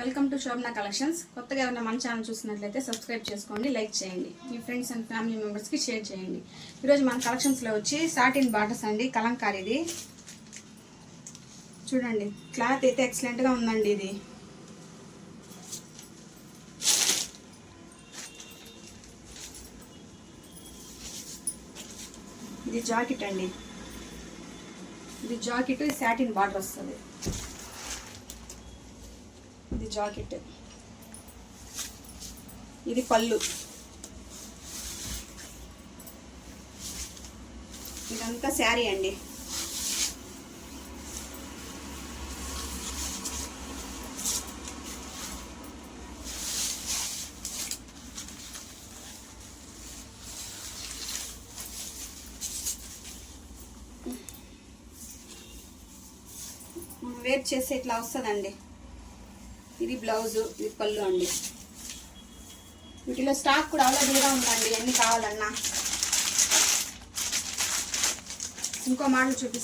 Welcome to Shobhana collections. కొత్తగా ఎవరైనా మన ఛానల్ చూసినట్లయితే సబ్స్క్రైబ్ చేసుకోండి, లైక్ చేయండి, మీ ఫ్రెండ్స్ అండ్ ఫ్యామిలీ మెంబర్స్కి షేర్ చేయండి. ఈరోజు మన కలెక్షన్స్లో వచ్చి సాటిన్ బాటస్ అండి, కలంకారీది. చూడండి, క్లాత్ అయితే ఎక్సలెంట్గా ఉందండి. ఇది జాకెట్ అండి. ఇది జాకెట్, సాటిన్ బార్డర్ వస్తుంది. ఇది జాకెట్, ఇది పళ్ళు, ఇదంతా శారీ అండి. వేర్ చేస్తే ఇట్లా వస్తుందండి. ఇది బ్లౌజు, ఇది పళ్ళు అండి. వీటిలో స్టాక్ కూడా అవైలబుల్గా ఉందండి, ఎన్ని కావాలన్నా. ఇంకో మోడల్ చూపిస్తాను.